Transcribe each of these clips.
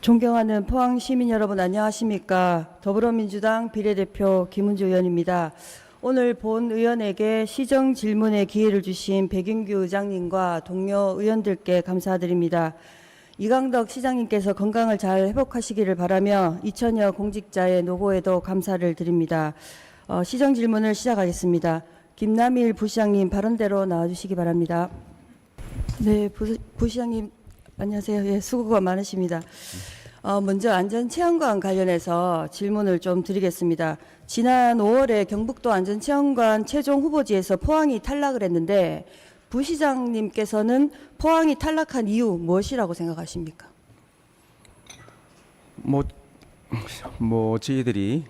존경하는 포항 시민 여러분 안녕하십니까. 더불어민주당 비례대표 김은주 의원입니다. 오늘 본 의원에게 시정 질문의 기회를 주신 백윤규 의장님과 동료 의원들께 감사드립니다. 이강덕 시장님께서 건강을 잘 회복하시기를 바라며 2000여 공직자의 노고에도 감사를 드립니다. 시정 질문을 시작하겠습니다. 김남일 부시장님 발언대로 나와주시기 바랍니다. 네, 부시장님 안녕하세요. 예, 수고가 많으십니다. 먼저 안전체험관 관련해서 질문을 좀 드리겠습니다. 지난 5월에 경북도 안전체험관 최종 후보지에서 포항이 탈락을 했는데 부시장님께서는 포항이 탈락한 이유 무엇이라고 생각하십니까? 저희들이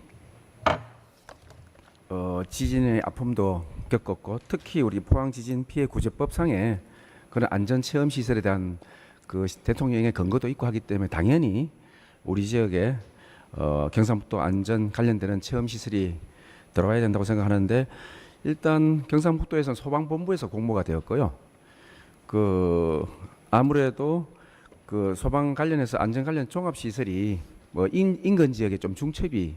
지진의 아픔도 겪었고 특히 우리 포항 지진 피해 구제법상에 그런 안전체험 시설에 대한 그 대통령의 근거도 있고 하기 때문에 당연히 우리 지역에 경상북도 안전 관련되는 체험 시설이 들어와야 된다고 생각하는데 일단 경상북도에서는 소방본부에서 공모가 되었고요. 아무래도 그 소방 관련해서 안전 관련 종합 시설이 인근 지역에 좀 중첩이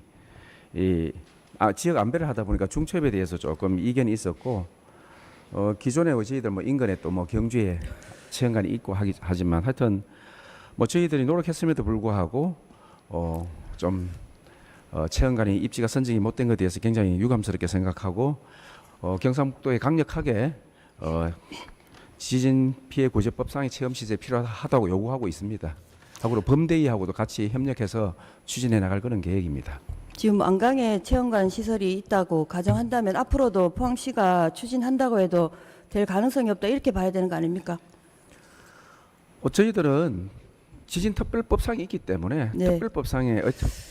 지역 안배를 하다 보니까 중첩에 대해서 조금 이견이 있었고 기존에 저희들 인근에 또 경주에 체험관이 있고 하지만 하여튼 저희들이 노력했음에도 불구하고 체험관이 입지가 선정이 못된 것에 대해서 굉장히 유감스럽게 생각하고 경상북도에 강력하게 지진 피해 구제법상의 체험 시설이 필요하다고 요구하고 있습니다. 하고 범대위하고도 같이 협력해서 추진해 나갈 그런 계획입니다. 지금 안강에 체험관 시설이 있다고 가정한다면 앞으로도 포항시가 추진한다고 해도 될 가능성이 없다 이렇게 봐야 되는 거 아닙니까? 저희들은 지진특별법상이 있기 때문에 네. 특별법상에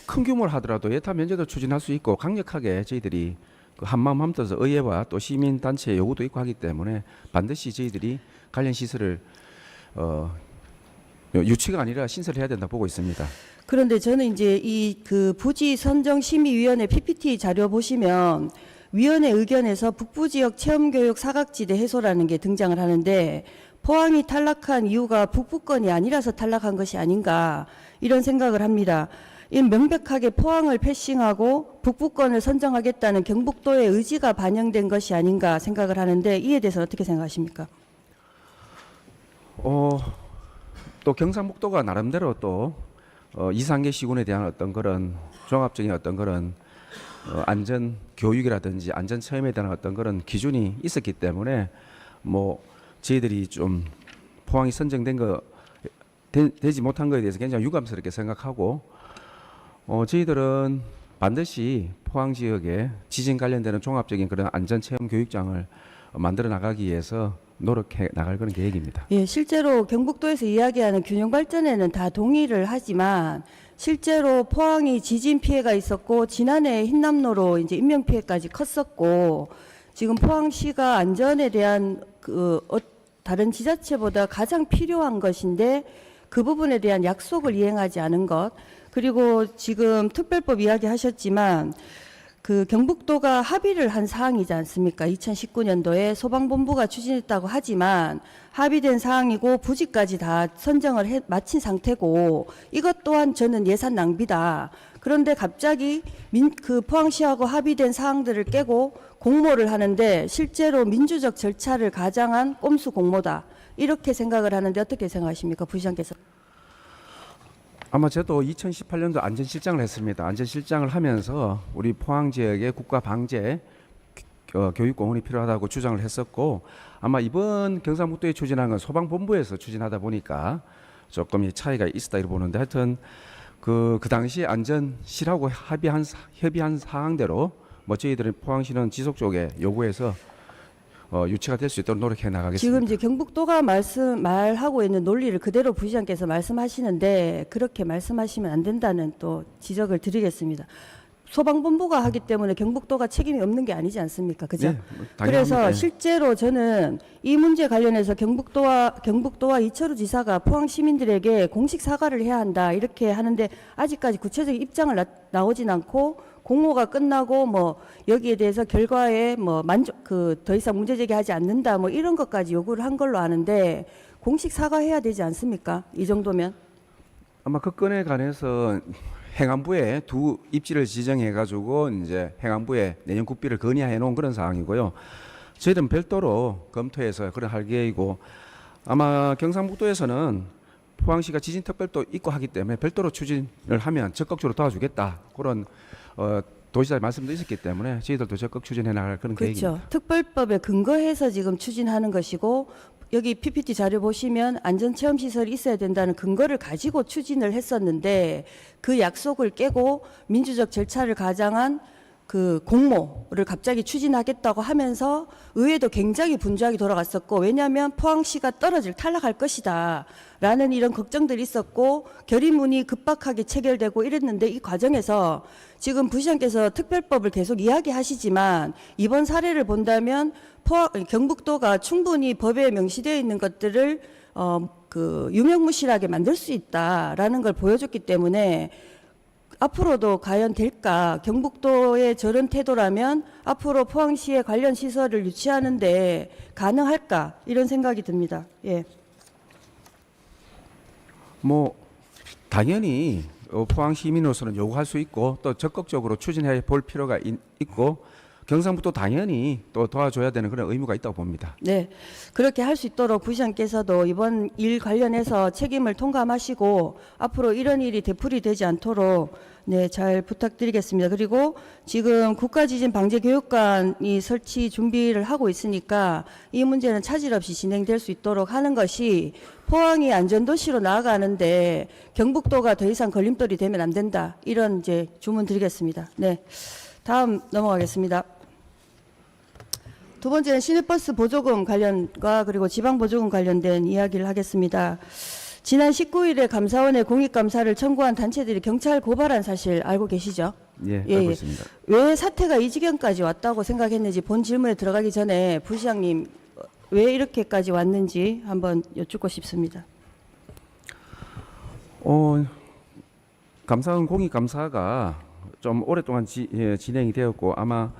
큰 규모를 하더라도 예타 면제도 추진할 수 있고 강력하게 저희들이 한마음 한뜻서 의회와 또 시민단체의 요구도 있고 하기 때문에 반드시 저희들이 관련 시설을 유치가 아니라 신설해야 된다 보고 있습니다. 그런데 저는 이제 부지 선정 심의위원회 PPT 자료 보시면 위원회 의견에서 북부 지역 체험교육 사각지대 해소라는 게 등장을 하는데 포항이 탈락한 이유가 북부권이 아니라서 탈락한 것이 아닌가 이런 생각을 합니다. 이 명백하게 포항을 패싱하고 북부권을 선정하겠다는 경북도의 의지가 반영된 것이 아닌가 생각을 하는데 이에 대해서 어떻게 생각하십니까? 또 경상북도가 나름대로 또 이상계 시군에 대한 어떤 그런 종합적인 어떤 그런 안전 교육이라든지 안전 체험에 대한 어떤 그런 기준이 있었기 때문에 저희들이 좀 포항이 선정된 되지 못한 것에 대해서 굉장히 유감스럽게 생각하고 저희들은 반드시 포항 지역에 지진 관련되는 종합적인 그런 안전 체험 교육장을 만들어 나가기 위해서 노력해 나갈 그런 계획입니다. 예, 실제로 경북도에서 이야기하는 균형 발전에는 다 동의를 하지만 실제로 포항이 지진 피해가 있었고 지난해 흰남노로 이제 인명 피해까지 컸었고 지금 포항시가 안전에 대한 다른 지자체보다 가장 필요한 것인데 그 부분에 대한 약속을 이행하지 않은 것 그리고 지금 특별법 이야기하셨지만 경북도가 합의를 한 사항이지 않습니까? 2019년도에 소방본부가 추진했다고 하지만 합의된 사항이고 부지까지 다 선정을 마친 상태고 이것 또한 저는 예산 낭비다. 그런데 갑자기 포항시하고 합의된 사항들을 깨고 공모를 하는데 실제로 민주적 절차를 가장한 꼼수 공모다. 이렇게 생각을 하는데 어떻게 생각하십니까? 부시장께서. 아마 저도 2018년도 안전실장을 했습니다. 안전실장을 하면서 우리 포항 지역에 국가 방제 교육공원이 필요하다고 주장을 했었고 아마 이번 경상북도에 추진한 건 소방본부에서 추진하다 보니까 조금 차이가 있었다 이렇게 보는데 하여튼 그 당시 안전실하고 협의한 사항대로 저희들은 포항시는 지속적으로 요구해서 유치가 될 수 있도록 노력해 나가겠습니다. 지금 이제 경북도가 말하고 있는 논리를 그대로 부시장께서 말씀하시는데 그렇게 말씀하시면 안 된다는 또 지적을 드리겠습니다. 소방본부가 하기 때문에 경북도가 책임이 없는 게 아니지 않습니까? 그죠? 네, 그래서 실제로 저는 이 문제 관련해서 경북도와 이철우 지사가 포항 시민들에게 공식 사과를 해야 한다 이렇게 하는데 아직까지 구체적인 입장을 나오진 않고 공모가 끝나고 여기에 대해서 결과에 더 이상 문제 제기하지 않는다 이런 것까지 요구를 한 걸로 아는데 공식 사과해야 되지 않습니까? 이 정도면. 아마 그 건에 관해서 행안부에 두 입지를 지정해 가지고 이제 행안부에 내년 국비를 건의해 놓은 그런 상황이고요. 저희들은 별도로 검토해서 그런 할 계획이고, 아마 경상북도에서는 포항시가 지진특별도 있고 하기 때문에 별도로 추진을 하면 적극적으로 도와주겠다, 그런 도지사 말씀도 있었기 때문에 저희들도 적극 추진해 나갈 그런 계획입니다. 그렇죠. 특별법에 근거해서 지금 추진하는 것이고, 여기 PPT 자료 보시면 안전체험시설이 있어야 된다는 근거를 가지고 추진을 했었는데, 그 약속을 깨고 민주적 절차를 가장한 그 공모를 갑자기 추진하겠다고 하면서 의회도 굉장히 분주하게 돌아갔었고, 왜냐하면 포항시가 탈락할 것이다 라는 이런 걱정들이 있었고, 결의문이 급박하게 체결되고 이랬는데, 이 과정에서 지금 부시장께서 특별법을 계속 이야기하시지만 이번 사례를 본다면 경북도가 충분히 법에 명시되어 있는 것들을 유명무실하게 만들 수 있다라는 걸 보여줬기 때문에, 앞으로도 과연 될까? 경북도의 저런 태도라면 앞으로 포항시의 관련 시설을 유치하는데 가능할까? 이런 생각이 듭니다. 예. 뭐 당연히 포항 시민으로서는 요구할 수 있고 또 적극적으로 추진해 볼 필요가 있고, 경상북도 당연히 또 도와줘야 되는 그런 의무가 있다고 봅니다. 네, 그렇게 할 수 있도록 부시장께서도 이번 일 관련해서 책임을 통감하시고 앞으로 이런 일이 되풀이되지 않도록 네, 잘 부탁드리겠습니다. 그리고 지금 국가지진방재교육관이 설치 준비를 하고 있으니까 이 문제는 차질 없이 진행될 수 있도록 하는 것이, 포항이 안전도시로 나아가는데 경북도가 더 이상 걸림돌이 되면 안 된다, 이런 이제 주문 드리겠습니다. 네, 다음 넘어가겠습니다. 두 번째는 시내버스 보조금 관련과 그리고 지방보조금 관련된 이야기를 하겠습니다. 지난 19일에 감사원에 공익감사를 청구한 단체들이 경찰 고발한 사실 알고 계시죠? 예, 알고 있습니다. 왜 사태가 이 지경까지 왔다고 생각했는지 본 질문에 들어가기 전에 부시장님, 왜 이렇게까지 왔는지 한번 여쭙고 싶습니다. 감사원 공익감사가 좀 오랫동안 진행이 되었고, 아마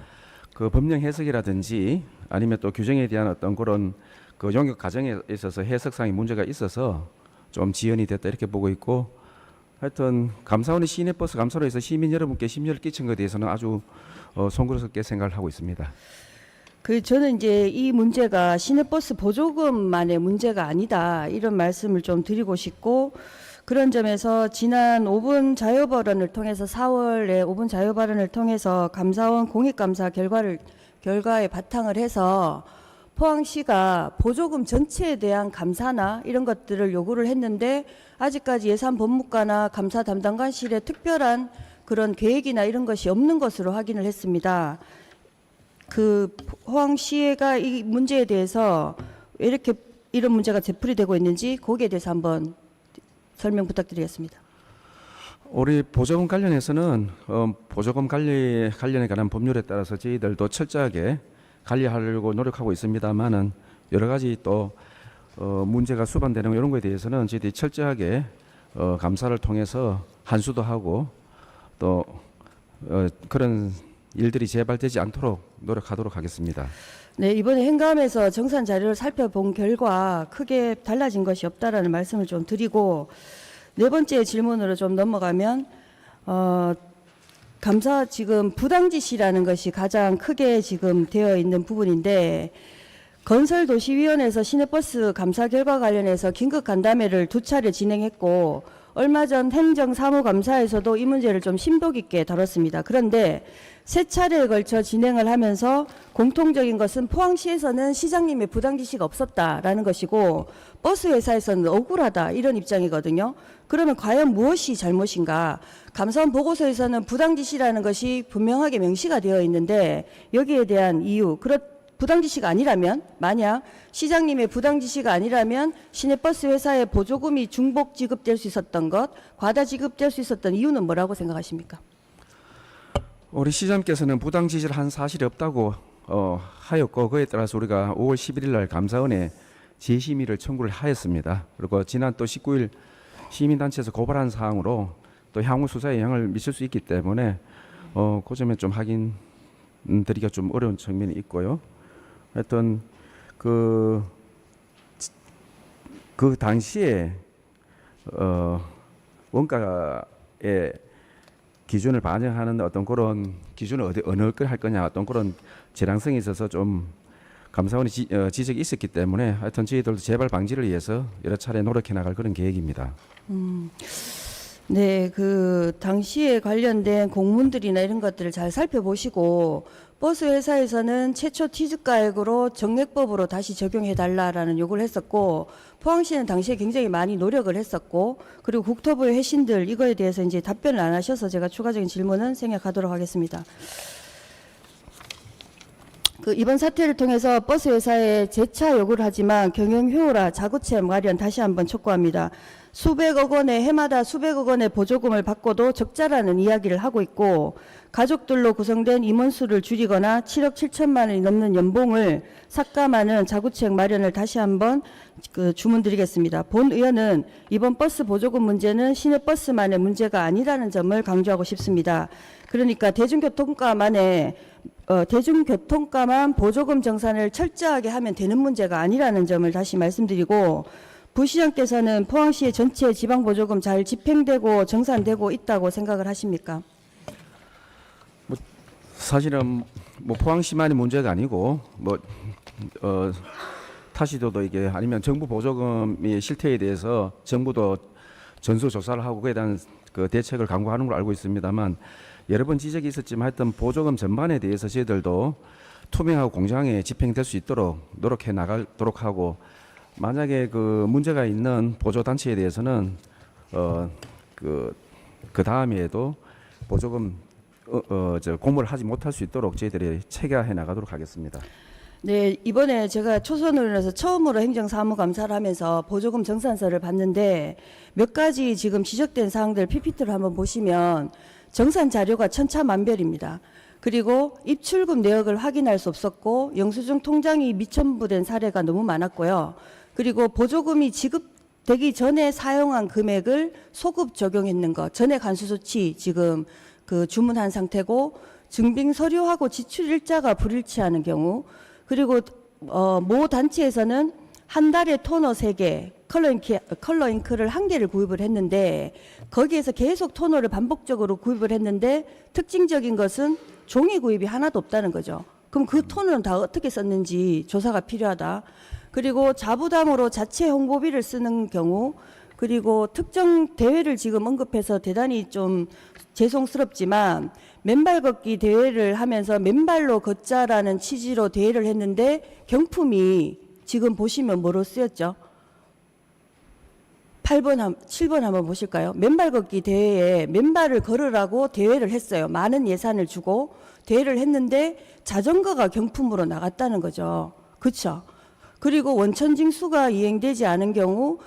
그 법령 해석이라든지 아니면 또 규정에 대한 어떤 그런 그 용역 과정에 있어서 해석상의 문제가 있어서 좀 지연이 됐다, 이렇게 보고 있고, 하여튼 감사원의 시내버스 감사로 해서 시민 여러분께 심려를 끼친 것에 대해서는 아주 송구스럽게 생각을 하고 있습니다. 저는 이제 이 문제가 시내버스 보조금만의 문제가 아니다, 이런 말씀을 좀 드리고 싶고, 그런 점에서 지난 5분 자유발언을 통해서 4월에 5분 자유발언을 통해서 감사원 공익감사 결과에 바탕을 해서 포항시가 보조금 전체에 대한 감사나 이런 것들을 요구를 했는데, 아직까지 예산법무과나 감사 담당관실에 특별한 그런 계획이나 이런 것이 없는 것으로 확인을 했습니다. 그 포항시가 이 문제에 대해서 왜 이렇게 이런 문제가 되풀이되고 있는지 거기에 대해서 한번 설명 부탁드리겠습니다. 우리 보조금 관련해서는 보조금 관련에 관한 법률에 따라서 저희들도 철저하게 관리하려고 노력하고 있습니다만은, 여러 가지 또 문제가 수반되는 이런 거에 대해서는 저희들이 철저하게 감사를 통해서 한수도 하고 또 그런 일들이 재발되지 않도록 노력하도록 하겠습니다. 네, 이번에 행감에서 정산 자료를 살펴본 결과 크게 달라진 것이 없다라는 말씀을 좀 드리고, 네 번째 질문으로 좀 넘어가면, 감사 지금 부당지시라는 것이 가장 크게 지금 되어 있는 부분인데, 건설도시위원회에서 시내버스 감사 결과 관련해서 긴급 간담회를 2차례 진행했고, 얼마 전 행정사무감사에서도 이 문제를 좀 심도 깊게 다뤘습니다. 그런데 3차례에 걸쳐 진행을 하면서 공통적인 것은 포항시에서는 시장님의 부당지시가 없었다라는 것이고, 버스 회사에서는 억울하다, 이런 입장이거든요. 그러면 과연 무엇이 잘못인가? 감사원 보고서에서는 부당지시라는 것이 분명하게 명시가 되어 있는데, 여기에 대한 이유, 부당지시가 아니라면, 만약 시장님의 부당지시가 아니라면 시내버스 회사에 보조금이 중복 지급될 수 있었던 것, 과다 지급될 수 있었던 이유는 뭐라고 생각하십니까? 우리 시장님께서는 부당지시를 한 사실이 없다고 하였고, 그에 따라서 우리가 5월 11일 날 감사원에 재심의를 청구를 하였습니다. 그리고 지난 또 19일 시민단체에서 고발한 사항으로 또 향후 수사에 영향을 미칠 수 있기 때문에 그 점에 좀 확인 드리기가 좀 어려운 측면이 있고요. 하여튼 그 당시에 원가의 기준을 반영하는 어떤 그런 기준을 어느 걸 할 거냐 어떤 그런 재량성이 있어서 좀 감사원의 지적이 있었기 때문에 하여튼 저희들도 재발 방지를 위해서 여러 차례 노력해 나갈 그런 계획입니다. 네, 그 당시에 관련된 공문들이나 이런 것들을 잘 살펴보시고 버스 회사에서는 최초 티즈가액으로 정액법으로 다시 적용해 달라라는 요구를 했었고 포항시는 당시에 굉장히 많이 노력을 했었고 그리고 국토부의 회신들 이거에 대해서 이제 답변을 안 하셔서 제가 추가적인 질문은 생략하도록 하겠습니다. 그 이번 사태를 통해서 버스 회사에 재차 요구를 하지만 경영 효율화 자구책 마련 다시 한번 촉구합니다. 수백억 원의 해마다 수백억 원의 보조금을 받고도 적자라는 이야기를 하고 있고 가족들로 구성된 임원수를 줄이거나 7억 7천만 원이 넘는 연봉을 삭감하는 자구책 마련을 다시 한번 주문드리겠습니다. 본 의원은 이번 버스 보조금 문제는 시내버스만의 문제가 아니라는 점을 강조하고 싶습니다. 그러니까 대중교통가만 보조금 정산을 철저하게 하면 되는 문제가 아니라는 점을 다시 말씀드리고 부시장께서는 포항시의 전체 지방보조금 잘 집행되고 정산되고 있다고 생각을 하십니까? 사실은 뭐 포항시만의 문제가 아니고 타시도도 이게 아니면 정부 보조금의 실태에 대해서 정부도 전수조사를 하고 그에 대한 그 대책을 강구하는 걸로 알고 있습니다만 여러 번 지적이 있었지만 하여튼 보조금 전반에 대해서 저희들도 투명하고 공정하게 집행될 수 있도록 노력해 나가도록 하고 만약에 그 문제가 있는 보조 단체에 대해서는 그 다음에도 보조금 공모를 하지 못할 수 있도록 저희들이 체계화해 나가도록 하겠습니다. 네, 이번에 제가 초선으로 해서 처음으로 행정사무감사를 하면서 보조금 정산서를 봤는데 몇 가지 지금 지적된 사항들 PPT를 한번 보시면 정산 자료가 천차만별입니다. 그리고 입출금 내역을 확인할 수 없었고 영수증 통장이 미첨부된 사례가 너무 많았고요. 그리고 보조금이 지급되기 전에 사용한 금액을 소급 적용했는 것, 전액 환수 조치 지금 그 주문한 상태고 증빙 서류하고 지출 일자가 불일치하는 경우 그리고 모 단체에서는 한 달에 토너 3개, 컬러 잉크를 1개를 구입을 했는데 거기에서 계속 토너를 반복적으로 구입을 했는데 특징적인 것은 종이 구입이 하나도 없다는 거죠. 그럼 그 토너는 다 어떻게 썼는지 조사가 필요하다. 그리고 자부담으로 자체 홍보비를 쓰는 경우 그리고 특정 대회를 지금 언급해서 대단히 좀 죄송스럽지만 맨발 걷기 대회를 하면서 맨발로 걷자라는 취지로 대회를 했는데 경품이 지금 보시면 뭐로 쓰였죠? 7번 한번 보실까요? 맨발 걷기 대회에 맨발을 걸으라고 대회를 했어요. 많은 예산을 주고 대회를 했는데 자전거가 경품으로 나갔다는 거죠. 그렇죠? 그리고 원천징수가 이행되지 않은 경우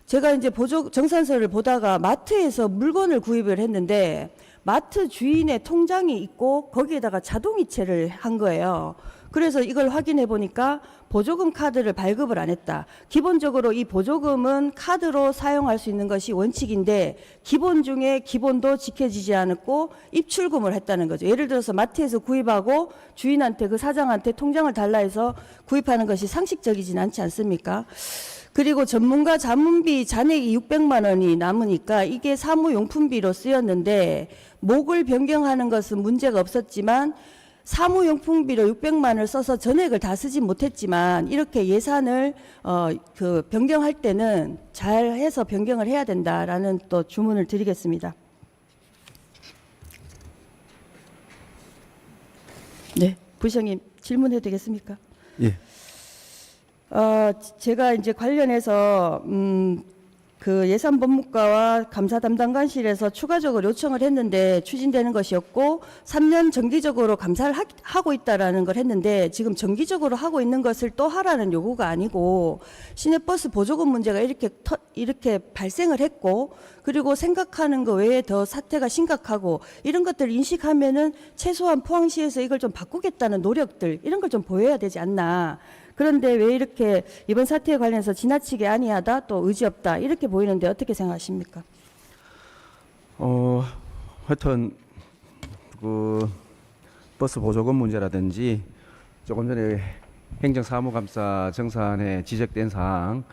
제가 이제 정산서를 보다가 마트에서 물건을 구입을 했는데 마트 주인의 통장이 있고 거기에다가 자동이체를 한 거예요. 그래서 이걸 확인해 보니까 보조금 카드를 발급을 안 했다. 기본적으로 이 보조금은 카드로 사용할 수 있는 것이 원칙인데 기본 중에 기본도 지켜지지 않았고 입출금을 했다는 거죠. 예를 들어서 마트에서 구입하고 주인한테 그 사장한테 통장을 달라 해서 구입하는 것이 상식적이진 않지 않습니까? 그리고 전문가 자문비 잔액이 600만 원이 남으니까 이게 사무용품비로 쓰였는데 목을 변경하는 것은 문제가 없었지만 사무용품비로 600만 원을 써서 전액을 다 쓰지 못했지만 이렇게 예산을 변경할 때는 잘 해서 변경을 해야 된다라는 또 주문을 드리겠습니다. 네, 부시장님 질문해도 되겠습니까? 예. 제가 이제 관련해서 그 예산법무과와 감사 담당관실에서 추가적으로 요청을 했는데 추진되는 것이었고 3년 정기적으로 감사를 하고 있다라는 걸 했는데 지금 정기적으로 하고 있는 것을 또 하라는 요구가 아니고 시내버스 보조금 문제가 이렇게 발생을 했고 그리고 생각하는 것 외에 더 사태가 심각하고 이런 것들을 인식하면은 최소한 포항시에서 이걸 좀 바꾸겠다는 노력들 이런 걸 좀 보여야 되지 않나. 그런데 왜 이렇게 이번 사태에 관련해서 지나치게 아니하다 또 의지 없다 이렇게 보이는데 어떻게 생각하십니까? 하여튼 그 버스 보조금 문제라든지 조금 전에 행정사무감사 정산에 지적된 사항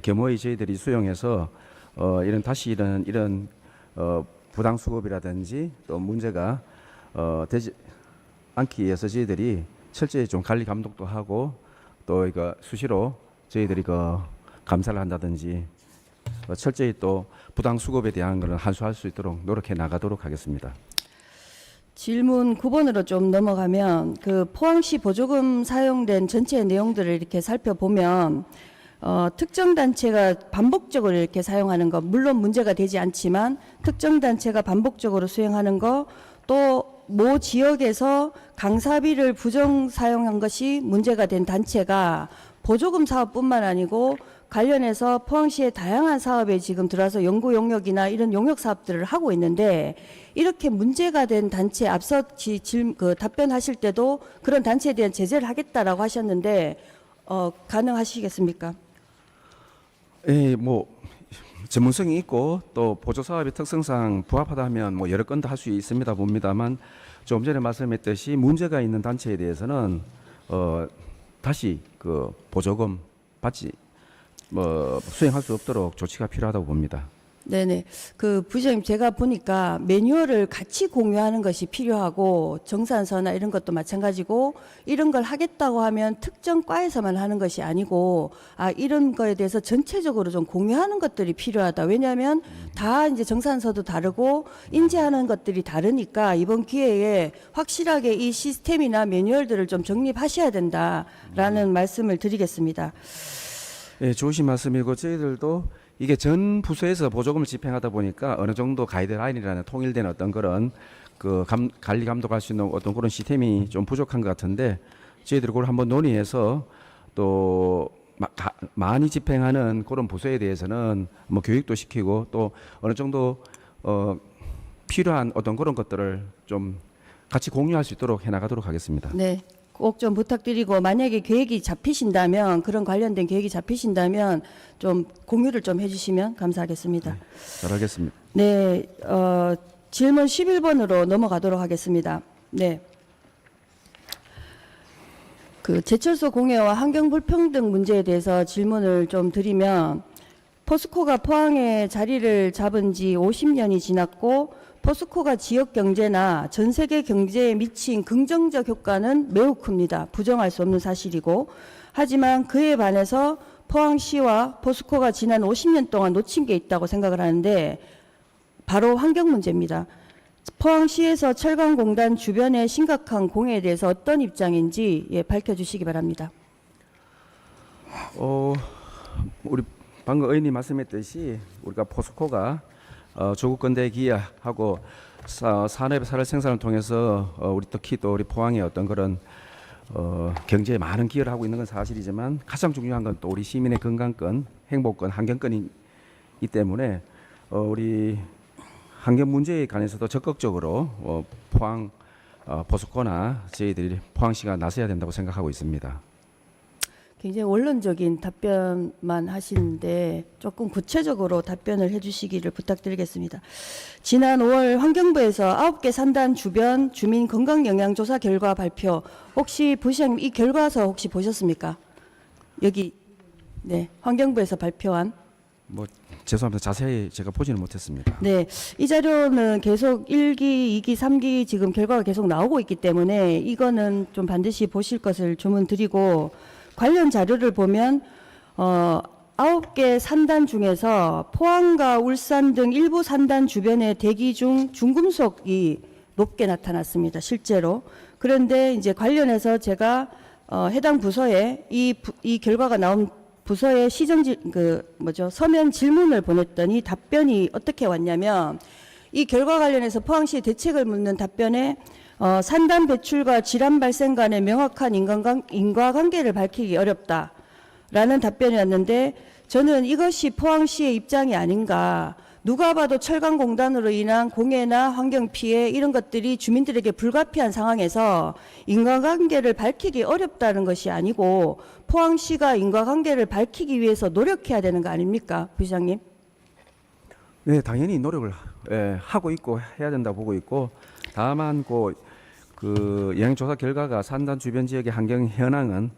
겸허히 저희들이 수용해서 이런 부당 수급이라든지 또 문제가 되지 않기 위해서 저희들이 철저히 좀 관리 감독도 하고 또 이거 수시로 저희들이 그 감사를 한다든지 철저히 또 부당 수급에 대한 것을 한수할 수 있도록 노력해 나가도록 하겠습니다. 질문 9번으로 좀 넘어가면 그 포항시 보조금 사용된 전체 내용들을 이렇게 살펴보면 특정 단체가 반복적으로 이렇게 사용하는 것 물론 문제가 되지 않지만 특정 단체가 반복적으로 수행하는 거 또 모 지역에서 강사비를 부정 사용한 것이 문제가 된 단체가 보조금 사업뿐만 아니고 관련해서 포항시의 다양한 사업에 지금 들어와서 연구 용역이나 이런 용역 사업들을 하고 있는데 이렇게 문제가 된 단체 앞서 답변하실 때도 그런 단체에 대한 제재를 하겠다라고 하셨는데 가능하시겠습니까? 예, 뭐 전문성이 있고 또 보조 사업의 특성상 부합하다면 뭐 여러 건도 할 수 있습니다 봅니다만 좀 전에 말씀했듯이 문제가 있는 단체에 대해서는 다시 그 보조금 받지 수행할 수 없도록 조치가 필요하다고 봅니다. 네네. 그 부장님 제가 보니까 매뉴얼을 같이 공유하는 것이 필요하고 정산서나 이런 것도 마찬가지고 이런 걸 하겠다고 하면 특정 과에서만 하는 것이 아니고 이런 거에 대해서 전체적으로 좀 공유하는 것들이 필요하다. 왜냐하면 다 이제 정산서도 다르고 인지하는 것들이 다르니까 이번 기회에 확실하게 이 시스템이나 매뉴얼들을 좀 정립하셔야 된다라는 말씀을 드리겠습니다. 예, 좋으신 말씀이고 저희들도 이게 전 부서에서 보조금을 집행하다 보니까 어느 정도 가이드라인이라는 통일된 어떤 그런 그 관리 감독할 수 있는 어떤 그런 시스템이 좀 부족한 것 같은데 저희들이 그걸 한번 논의해서 또 많이 집행하는 그런 부서에 대해서는 뭐 교육도 시키고 또 어느 정도 필요한 어떤 그런 것들을 좀 같이 공유할 수 있도록 해나가도록 하겠습니다. 네. 꼭 좀 부탁드리고 만약에 계획이 잡히신다면 그런 관련된 계획이 잡히신다면 좀 공유를 좀 해주시면 감사하겠습니다. 잘하겠습니다. 네, 질문 11번으로 넘어가도록 하겠습니다. 네. 그 제철소 공해와 환경 불평등 문제에 대해서 질문을 좀 드리면 포스코가 포항에 자리를 잡은 지 50년이 지났고 포스코가 지역 경제나 전 세계 경제에 미친 긍정적 효과는 매우 큽니다. 부정할 수 없는 사실이고 하지만 그에 반해서 포항시와 포스코가 지난 50년 동안 놓친 게 있다고 생각을 하는데 바로 환경 문제입니다. 포항시에서 철강공단 주변의 심각한 공해에 대해서 어떤 입장인지 밝혀주시기 바랍니다. 우리 방금 의원님 말씀했듯이 우리가 포스코가 조국 건대 기여하고 산업의 산업 생산을 통해서 우리 특히 또 우리 포항의 어떤 그런 경제에 많은 기여를 하고 있는 건 사실이지만 가장 중요한 건 또 우리 시민의 건강권, 행복권, 환경권이기 때문에 우리 환경 문제에 관해서도 적극적으로 포항 포스코나 저희들이 포항시가 나서야 된다고 생각하고 있습니다. 굉장히 원론적인 답변만 하시는데 조금 구체적으로 답변을 해주시기를 부탁드리겠습니다. 지난 5월 환경부에서 9개 산단 주변 주민 건강 영향 조사 결과 발표 혹시 부시장님 이 결과서 혹시 보셨습니까? 여기 네 환경부에서 발표한 뭐 죄송합니다. 자세히 제가 보지는 못했습니다. 네, 이 자료는 계속 1기, 2기, 3기 지금 결과가 계속 나오고 있기 때문에 이거는 좀 반드시 보실 것을 주문드리고 관련 자료를 보면 9개 산단 중에서 포항과 울산 등 일부 산단 주변의 대기 중 중금속이 높게 나타났습니다. 실제로. 그런데 이제 관련해서 제가 해당 부서에 이 결과가 나온 부서에 서면 질문을 보냈더니 답변이 어떻게 왔냐면 이 결과 관련해서 포항시 대책을 묻는 답변에 산단 배출과 질환 발생 간의 명확한 인과관계를 밝히기 어렵다라는 답변이었는데 저는 이것이 포항시의 입장이 아닌가. 누가 봐도 철강공단으로 인한 공해나 환경피해 이런 것들이 주민들에게 불가피한 상황에서 인과관계를 밝히기 어렵다는 것이 아니고 포항시가 인과관계를 밝히기 위해서 노력해야 되는 거 아닙니까, 부시장님? 네, 당연히 노력을 하고 있고 해야 된다고 보고 있고 다만 그 영향조사 결과가 산단 주변 지역의 환경 현황은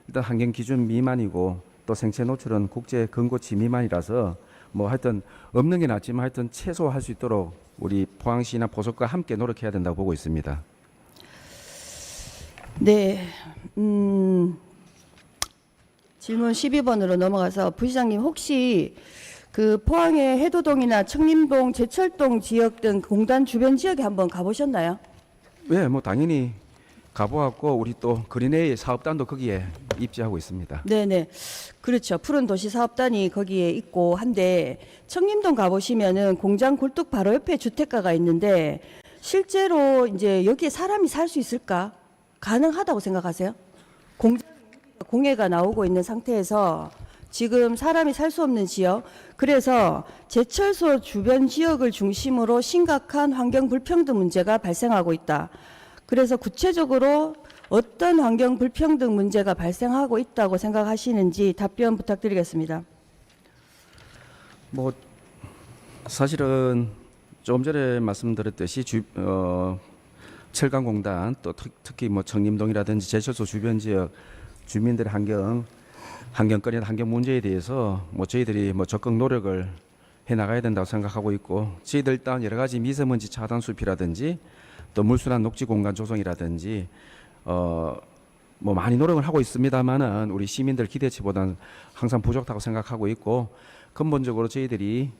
일단 환경 기준 미만이고 또 생체 노출은 국제 근고치 미만이라서 뭐 하여튼 없는 게 낫지만 하여튼 최소화할 수 있도록 우리 포항시나 포석과 함께 노력해야 된다고 보고 있습니다. 네. 질문 12번으로 넘어가서 부시장님 혹시 그 포항의 해도동이나 청림동, 제철동 지역 등 공단 주변 지역에 한번 가보셨나요? 네, 뭐 당연히 가보았고 우리 또 그린에이 사업단도 거기에 입지하고 있습니다. 네네. 그렇죠. 푸른 도시 사업단이 거기에 있고 한데 청림동 가보시면은 공장 굴뚝 바로 옆에 주택가가 있는데 실제로 이제 여기에 사람이 살 수 있을까? 가능하다고 생각하세요? 공해가 나오고 있는 상태에서 지금 사람이 살 수 없는 지역, 그래서 제철소 주변 지역을 중심으로 심각한 환경 불평등 문제가 발생하고 있다. 그래서 구체적으로 어떤 환경 불평등 문제가 발생하고 있다고 생각하시는지 답변 부탁드리겠습니다. 뭐 사실은 조금 전에 말씀드렸듯이 철강공단 또 특히 뭐 청림동이라든지 제철소 주변 지역 주민들의 환경거리나 환경 문제에 대해서 뭐 저희들이 뭐 적극 노력을 해 나가야 된다고 생각하고 있고, 저희들 일단 여러 가지 미세먼지 차단 숲이라든지 또 물순환 녹지 공간 조성이라든지 뭐 많이 노력을 하고 있습니다만은 우리 시민들 기대치보다는 항상 부족하다고 생각하고 있고, 근본적으로 저희들이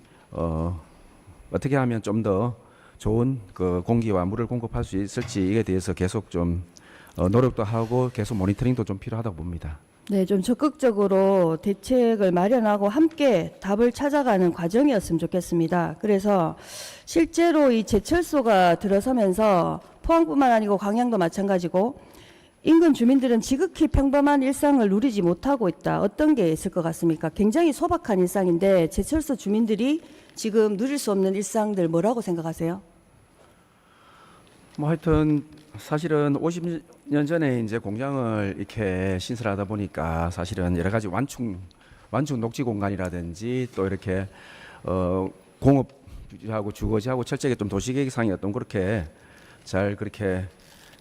어떻게 하면 좀 더 좋은 그 공기와 물을 공급할 수 있을지에 대해서 계속 좀 노력도 하고 계속 모니터링도 좀 필요하다고 봅니다. 네, 좀 적극적으로 대책을 마련하고 함께 답을 찾아가는 과정이었으면 좋겠습니다. 그래서 실제로 이 제철소가 들어서면서 포항뿐만 아니고 광양도 마찬가지고 인근 주민들은 지극히 평범한 일상을 누리지 못하고 있다. 어떤 게 있을 것 같습니까? 굉장히 소박한 일상인데 제철소 주민들이 지금 누릴 수 없는 일상들 뭐라고 생각하세요? 뭐 하여튼 사실은 50년 전에 이제 공장을 이렇게 신설하다 보니까 사실은 여러 가지 완충 녹지 공간이라든지 또 이렇게 공업하고 주거지하고 철저하게 좀 도시계획상이 어떤 그렇게 잘 그렇게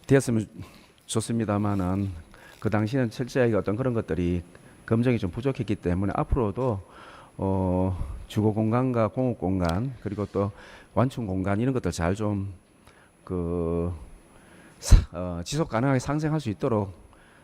되었으면 좋습니다만은 그 당시에는 철저하게 어떤 그런 것들이 검증이 좀 부족했기 때문에 앞으로도 주거 공간과 공업 공간 그리고 또 완충 공간 이런 것들 잘 좀 지속 가능하게 상생할 수 있도록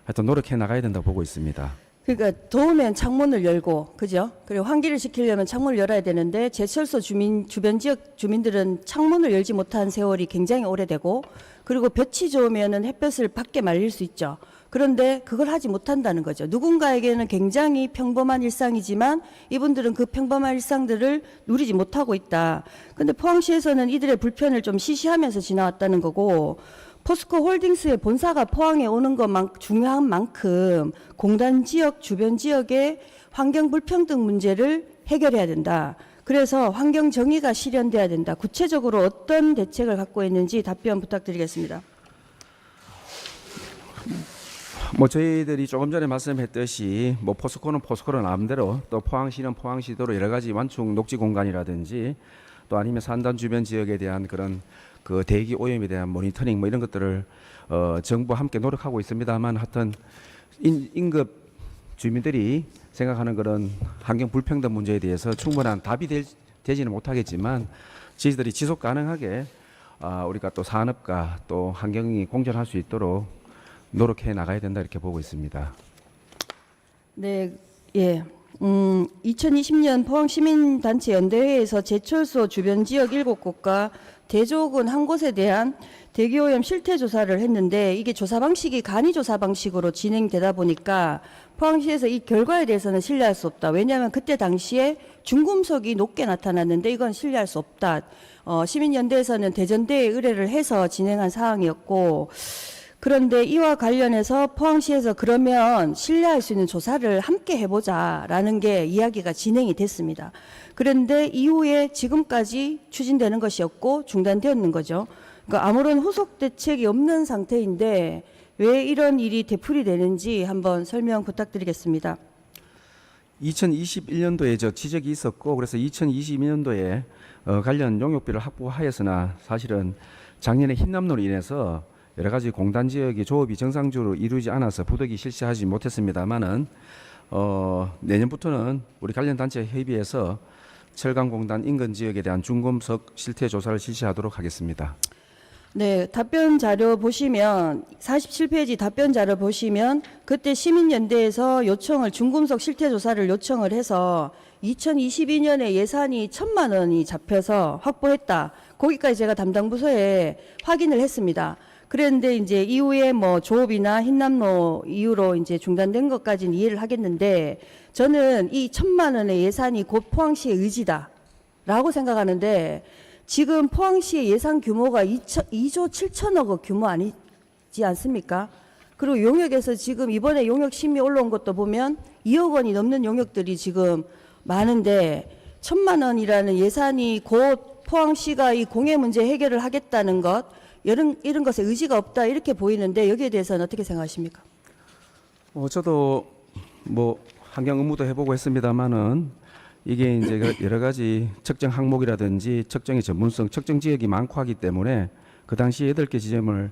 하여튼 노력해 나가야 된다고 보고 있습니다. 그러니까 더우면 창문을 열고, 그죠? 그리고 환기를 시키려면 창문을 열어야 되는데 제철소 주변 지역 주민들은 창문을 열지 못한 세월이 굉장히 오래되고, 그리고 볕이 좋으면은 햇볕을 밖에 말릴 수 있죠. 그런데 그걸 하지 못한다는 거죠. 누군가에게는 굉장히 평범한 일상이지만 이분들은 그 평범한 일상들을 누리지 못하고 있다. 근데 포항시에서는 이들의 불편을 좀 시시하면서 지나왔다는 거고, 포스코 홀딩스의 본사가 포항에 오는 것만 중요한 만큼 공단 지역 주변 지역의 환경 불평등 문제를 해결해야 된다. 그래서 환경 정의가 실현돼야 된다. 구체적으로 어떤 대책을 갖고 있는지 답변 부탁드리겠습니다. 뭐 저희들이 조금 전에 말씀했듯이 뭐 포스코는 나름대로 또 포항시는 포항시대로 여러 가지 완충 녹지 공간이라든지 또 아니면 산단 주변 지역에 대한 그런 그 대기 오염에 대한 모니터링 뭐 이런 것들을 정부와 함께 노력하고 있습니다만, 하여튼 인급 주민들이 생각하는 그런 환경 불평등 문제에 대해서 충분한 답이 되지는 못하겠지만 저희들이 지속 가능하게 우리가 또 산업과 또 환경이 공존할 수 있도록 노력해 나가야 된다 이렇게 보고 있습니다. 네, 예. 2020년 포항시민단체 연대회에서 제철소 주변 지역 7곳과 대조군 한 곳에 대한 대기오염 실태조사를 했는데 이게 조사 방식이 간이조사 방식으로 진행되다 보니까 포항시에서 이 결과에 대해서는 신뢰할 수 없다. 왜냐하면 그때 당시에 중금속이 높게 나타났는데 이건 신뢰할 수 없다. 시민연대에서는 대전대에 의뢰를 해서 진행한 사항이었고, 그런데 이와 관련해서 포항시에서 그러면 신뢰할 수 있는 조사를 함께 해보자라는 게 이야기가 진행이 됐습니다. 그런데 이후에 지금까지 추진되는 것이 없고 중단되었는 거죠. 그러니까 아무런 후속 대책이 없는 상태인데 왜 이런 일이 되풀이되는지 한번 설명 부탁드리겠습니다. 2021년도에 저 지적이 있었고, 그래서 2022년도에 관련 용역비를 확보하였으나 사실은 작년에 흰남노로 인해서 여러 가지 공단 지역이 조업이 정상적으로 이루어지지 않아서 부득이 실시하지 못했습니다만은 내년부터는 우리 관련 단체 협의해서 철강공단 인근 지역에 대한 중금속 실태 조사를 실시하도록 하겠습니다. 네, 답변 자료 보시면 47페이지 답변 자료 보시면 그때 시민연대에서 요청을 중금속 실태 조사를 요청을 해서 2022년에 예산이 1,000만 원이 잡혀서 확보했다. 거기까지 제가 담당 부서에 확인을 했습니다. 그랬는데 이제 이후에 뭐 조업이나 흰남로 이후로 이제 중단된 것까지는 이해를 하겠는데 저는 이 1,000만 원의 예산이 곧 포항시의 의지다라고 생각하는데 지금 포항시의 예산 규모가 2조 7천억 원 규모 아니지 않습니까? 그리고 용역에서 지금 이번에 용역 심의 올라온 것도 보면 2억 원이 넘는 용역들이 지금 많은데 1,000만 원이라는 예산이 곧 포항시가 이 공해 문제 해결을 하겠다는 것 이런 것에 의지가 없다 이렇게 보이는데 여기에 대해서는 어떻게 생각하십니까? 저도 뭐 환경 업무도 해보고 했습니다만은 이게 이제 여러 가지 측정 항목이라든지 측정의 전문성, 측정 지역이 많고 하기 때문에 그 당시 8개 지점을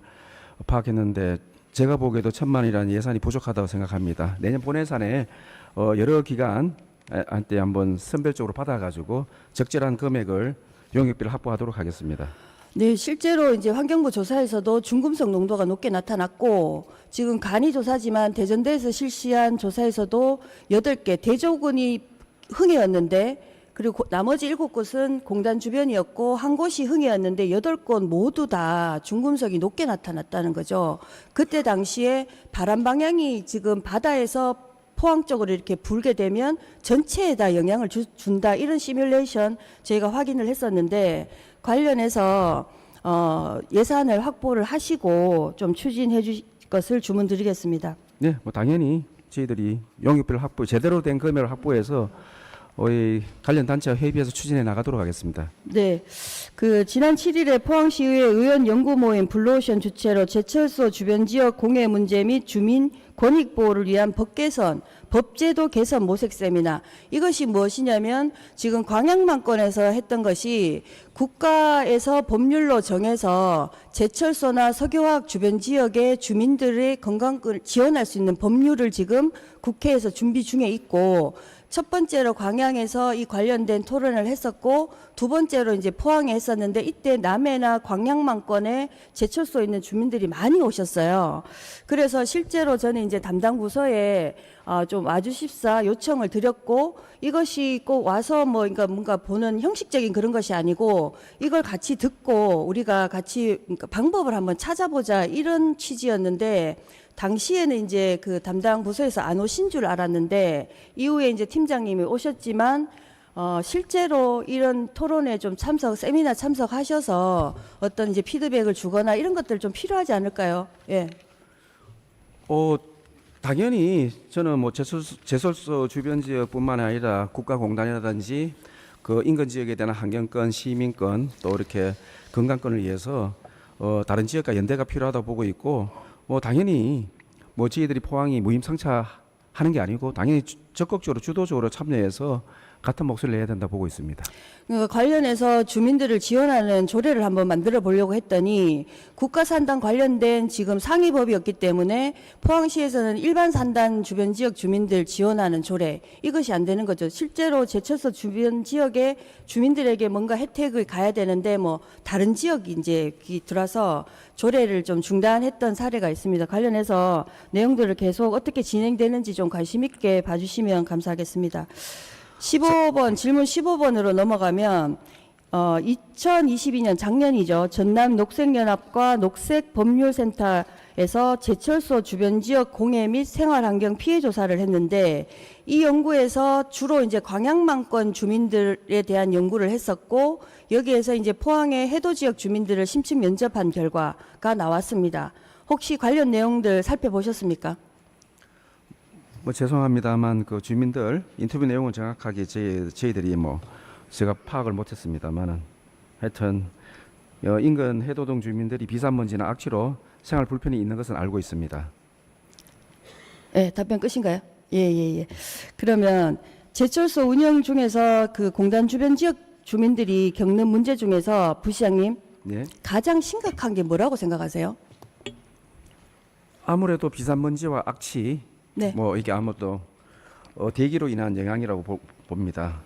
파악했는데 제가 보기에도 1,000만 원이라는 예산이 부족하다고 생각합니다. 내년 본예산에 여러 기관한테 한번 선별적으로 받아가지고 적절한 금액을 용역비를 확보하도록 하겠습니다. 네, 실제로 이제 환경부 조사에서도 중금속 농도가 높게 나타났고 지금 간이 조사지만 대전대에서 실시한 조사에서도 8개 대조군이 흥해였는데 그리고 나머지 7곳은 공단 주변이었고 한 곳이 흥해였는데 8곳 모두 다 중금속이 높게 나타났다는 거죠. 그때 당시에 바람 방향이 지금 바다에서 포항 쪽으로 이렇게 불게 되면 전체에 다 영향을 준다 이런 시뮬레이션 저희가 확인을 했었는데 관련해서 예산을 확보를 하시고 좀 추진해 주실 것을 주문드리겠습니다. 네, 뭐 당연히 저희들이 용역비를 제대로 된 금액을 확보해서 관련 단체와 협의해서 추진해 나가도록 하겠습니다. 네, 그 지난 7일에 포항시의회 의원 연구 모임 블루오션 주최로 제철소 주변 지역 공해 문제 및 주민 권익 보호를 위한 법 개선, 법제도 개선 모색 세미나 이것이 무엇이냐면 지금 광양만권에서 했던 것이 국가에서 법률로 정해서 제철소나 석유화학 주변 지역의 주민들의 건강을 지원할 수 있는 법률을 지금 국회에서 준비 중에 있고 첫 번째로 광양에서 이 관련된 토론을 했었고 두 번째로 이제 포항에 했었는데 이때 남해나 광양만권에 제철소에 있는 주민들이 많이 오셨어요. 그래서 실제로 저는 이제 담당 부서에 좀 와주십사 요청을 드렸고 이것이 꼭 와서 뭐 그러니까 뭔가 보는 형식적인 그런 것이 아니고 이걸 같이 듣고 우리가 같이 그러니까 방법을 한번 찾아보자 이런 취지였는데 당시에는 이제 그 담당 부서에서 안 오신 줄 알았는데 이후에 이제 팀장님이 오셨지만 실제로 이런 토론에 좀 세미나 참석하셔서 어떤 이제 피드백을 주거나 이런 것들 좀 필요하지 않을까요? 예. 당연히 저는 뭐 제철소 주변 지역뿐만 아니라 국가공단이라든지 그 인근 지역에 대한 환경권, 시민권 또 이렇게 건강권을 위해서 다른 지역과 연대가 필요하다고 보고 있고 당연히 뭐 저희들이 포항이 무임승차하는 게 아니고 당연히 적극적으로 주도적으로 참여해서 같은 목소리를 내야 된다 보고 있습니다. 그러니까 관련해서 주민들을 지원하는 조례를 한번 만들어 보려고 했더니 국가산단 관련된 지금 상위법이었기 때문에 포항시에서는 일반 산단 주변 지역 주민들 지원하는 조례 이것이 안 되는 거죠. 실제로 제철소 주변 지역의 주민들에게 뭔가 혜택을 가야 되는데 뭐 다른 지역이 이제 들어서 조례를 좀 중단했던 사례가 있습니다. 관련해서 내용들을 계속 어떻게 진행되는지 좀 관심 있게 봐주시면 감사하겠습니다. 15번 질문 15번으로 넘어가면 2022년 작년이죠. 전남 녹색연합과 녹색법률센터에서 제철소 주변 지역 공해 및 생활환경 피해 조사를 했는데 이 연구에서 주로 이제 광양만권 주민들에 대한 연구를 했었고 여기에서 이제 포항의 해도 지역 주민들을 심층 면접한 결과가 나왔습니다. 혹시 관련 내용들 살펴보셨습니까? 뭐 죄송합니다만 그 주민들 인터뷰 내용은 정확하게 저희들이 뭐 제가 파악을 못했습니다만은 하여튼 인근 해도동 주민들이 비산먼지나 악취로 생활 불편이 있는 것은 알고 있습니다. 네, 답변 끝인가요? 예. 그러면 제철소 운영 중에서 그 공단 주변 지역 주민들이 겪는 문제 중에서 부시장님 네. 가장 심각한 게 뭐라고 생각하세요? 아무래도 비산먼지와 악취 네. 뭐 이게 아무도 대기로 인한 영향이라고 봅니다.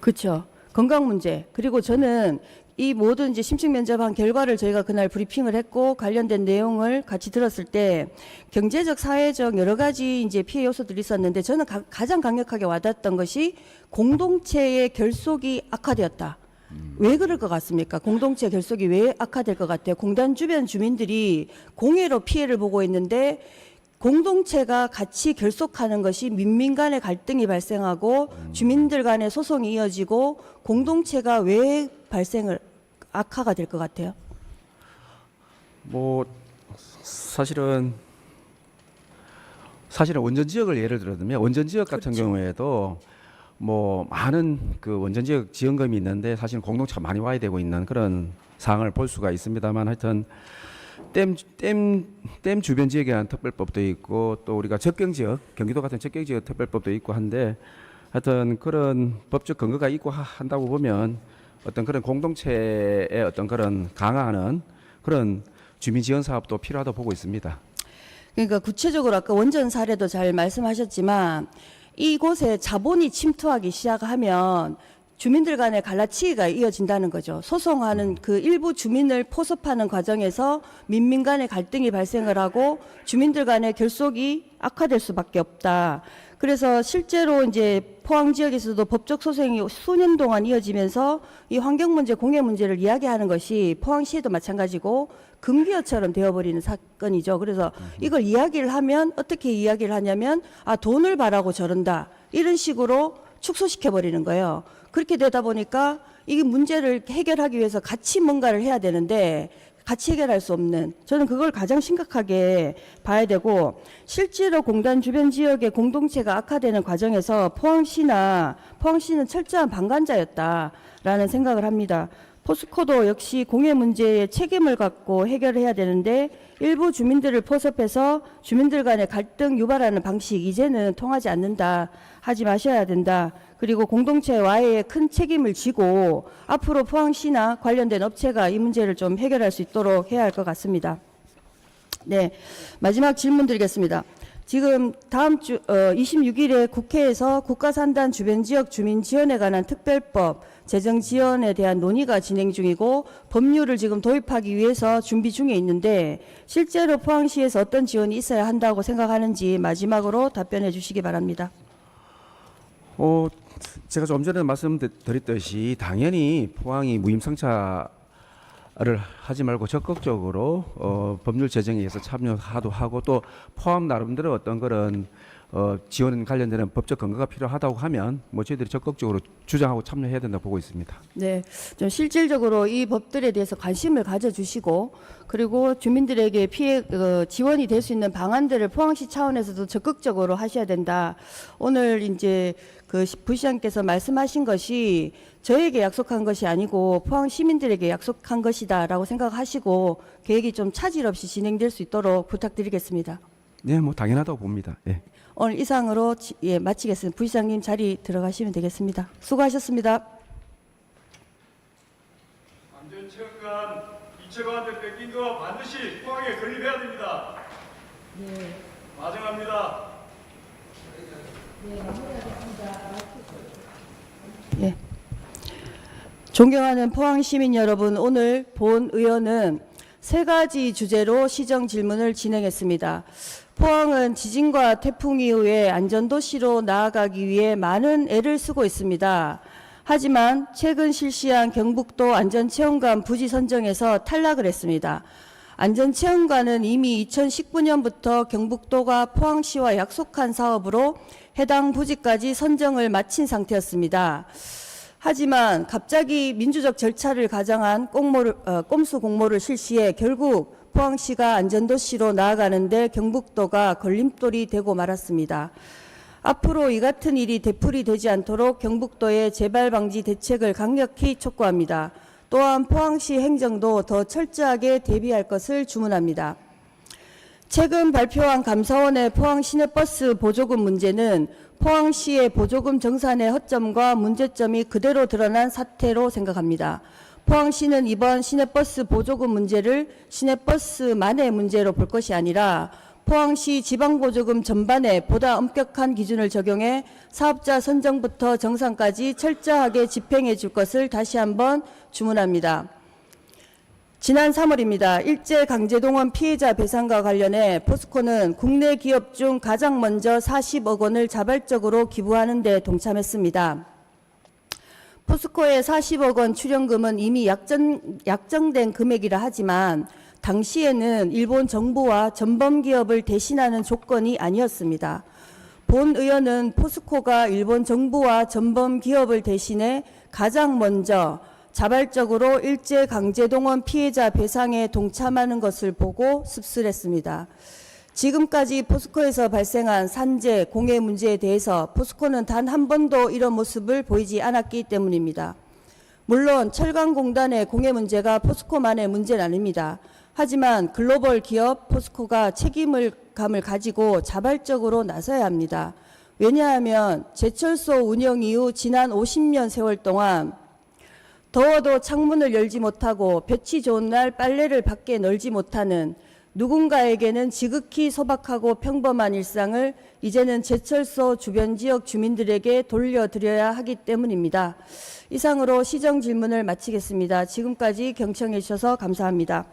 그렇죠. 건강 문제. 그리고 저는 이 모든 이제 심층 면접한 결과를 저희가 그날 브리핑을 했고 관련된 내용을 같이 들었을 때 경제적, 사회적 여러 가지 이제 피해 요소들이 있었는데 저는 가장 강력하게 와닿았던 것이 공동체의 결속이 악화되었다. 왜 그럴 것 같습니까? 공동체 결속이 왜 악화될 것 같아요? 공단 주변 주민들이 공해로 피해를 보고 있는데 공동체가 같이 결속하는 것이 민민 간의 갈등이 발생하고 주민들 간의 소송이 이어지고 공동체가 왜 악화가 될 것 같아요? 뭐 사실은 원전 지역을 예를 들면 원전 지역 같은 그렇죠. 경우에도 뭐 많은 그 원전 지역 지원금이 있는데 사실 공동체가 많이 와야 되고 있는 그런 상황을 볼 수가 있습니다만 하여튼 댐 주변 지역에 대한 특별법도 있고 또 우리가 적경 지역 경기도 같은 적경 지역 특별법도 있고 한데 하여튼 그런 법적 근거가 있고 한다고 보면 어떤 그런 공동체의 어떤 그런 강화하는 그런 주민 지원 사업도 필요하다고 보고 있습니다. 그러니까 구체적으로 아까 원전 사례도 잘 말씀하셨지만 이곳에 자본이 침투하기 시작하면 주민들 간의 갈라치기가 이어진다는 거죠. 소송하는 그 일부 주민을 포섭하는 과정에서 민민 간의 갈등이 발생을 하고 주민들 간의 결속이 악화될 수밖에 없다. 그래서 실제로 이제 포항 지역에서도 법적 소송이 수년 동안 이어지면서 이 환경 문제, 공해 문제를 이야기하는 것이 포항시에도 마찬가지고 금기어처럼 되어버리는 사건이죠. 그래서 이걸 이야기를 하면 어떻게 이야기를 하냐면 돈을 바라고 저런다. 이런 식으로 축소시켜버리는 거예요. 그렇게 되다 보니까 이 문제를 해결하기 위해서 같이 뭔가를 해야 되는데 같이 해결할 수 없는, 저는 그걸 가장 심각하게 봐야 되고, 실제로 공단 주변 지역의 공동체가 악화되는 과정에서 포항시는 철저한 방관자였다라는 생각을 합니다. 포스코도 역시 공해 문제에 책임을 갖고 해결해야 되는데 일부 주민들을 포섭해서 주민들 간의 갈등 유발하는 방식 이제는 통하지 않는다. 하지 마셔야 된다. 그리고 공동체 와해에 큰 책임을 지고 앞으로 포항시나 관련된 업체가 이 문제를 좀 해결할 수 있도록 해야 할 것 같습니다. 네, 마지막 질문 드리겠습니다. 지금 다음 주 26일에 국회에서 국가산단 주변 지역 주민 지원에 관한 특별법 재정 지원에 대한 논의가 진행 중이고 법률을 지금 도입하기 위해서 준비 중에 있는데 실제로 포항시에서 어떤 지원이 있어야 한다고 생각하는지 마지막으로 답변해 주시기 바랍니다. 제가 좀 전에 말씀드렸듯이 당연히 포항이 무임승차를 하지 말고 적극적으로 법률 제정에 의해서 참여하도 하고 또 포항 나름대로 어떤 그런 지원 관련되는 법적 근거가 필요하다고 하면 뭐 저희들이 적극적으로 주장하고 참여해야 된다고 보고 있습니다. 네, 좀 실질적으로 이 법들에 대해서 관심을 가져주시고 그리고 주민들에게 피해 지원이 될 수 있는 방안들을 포항시 차원에서도 적극적으로 하셔야 된다. 오늘 이제 그 부시장께서 말씀하신 것이 저에게 약속한 것이 아니고 포항 시민들에게 약속한 것이다라고 생각하시고 계획이 좀 차질 없이 진행될 수 있도록 부탁드리겠습니다. 네, 뭐 당연하다고 봅니다. 예. 오늘 이상으로 마치겠습니다. 부시장님 자리 들어가시면 되겠습니다. 수고하셨습니다. 안전체육관 이체관한테 뺏긴 거 반드시 포항에 건립해야 됩니다. 네. 마정합니다. 예. 존경하는 포항 시민 여러분, 오늘 본 의원은 3가지 주제로 시정 질문을 진행했습니다. 포항은 지진과 태풍 이후에 안전도시로 나아가기 위해 많은 애를 쓰고 있습니다. 하지만 최근 실시한 경북도 안전체험관 부지 선정에서 탈락을 했습니다. 안전체험관은 이미 2019년부터 경북도가 포항시와 약속한 사업으로 해당 부지까지 선정을 마친 상태였습니다. 하지만 갑자기 민주적 절차를 가장한 꼼수 공모를 실시해 결국 포항시가 안전도시로 나아가는데 경북도가 걸림돌이 되고 말았습니다. 앞으로 이 같은 일이 되풀이되지 않도록 경북도의 재발 방지 대책을 강력히 촉구합니다. 또한 포항시 행정도 더 철저하게 대비할 것을 주문합니다. 최근 발표한 감사원의 포항 시내버스 보조금 문제는 포항시의 보조금 정산의 허점과 문제점이 그대로 드러난 사태로 생각합니다. 포항시는 이번 시내버스 보조금 문제를 시내버스만의 문제로 볼 것이 아니라 포항시 지방보조금 전반에 보다 엄격한 기준을 적용해 사업자 선정부터 정상까지 철저하게 집행해 줄 것을 다시 한번 주문합니다. 지난 3월입니다. 일제강제동원 피해자 배상과 관련해 포스코는 국내 기업 중 가장 먼저 40억 원을 자발적으로 기부하는 데 동참했습니다. 포스코의 40억 원 출연금은 이미 약정된 금액이라 하지만 당시에는 일본 정부와 전범 기업을 대신하는 조건이 아니었습니다. 본 의원은 포스코가 일본 정부와 전범 기업을 대신해 가장 먼저 자발적으로 일제강제동원 피해자 배상에 동참하는 것을 보고 씁쓸했습니다. 지금까지 포스코에서 발생한 산재, 공해 문제에 대해서 포스코는 단 한 번도 이런 모습을 보이지 않았기 때문입니다. 물론 철강공단의 공해 문제가 포스코만의 문제는 아닙니다. 하지만 글로벌 기업 포스코가 책임감을 가지고 자발적으로 나서야 합니다. 왜냐하면 제철소 운영 이후 지난 50년 세월 동안 더워도 창문을 열지 못하고 볕이 좋은 날 빨래를 밖에 널지 못하는 누군가에게는 지극히 소박하고 평범한 일상을 이제는 제철소 주변 지역 주민들에게 돌려드려야 하기 때문입니다. 이상으로 시정 질문을 마치겠습니다. 지금까지 경청해 주셔서 감사합니다.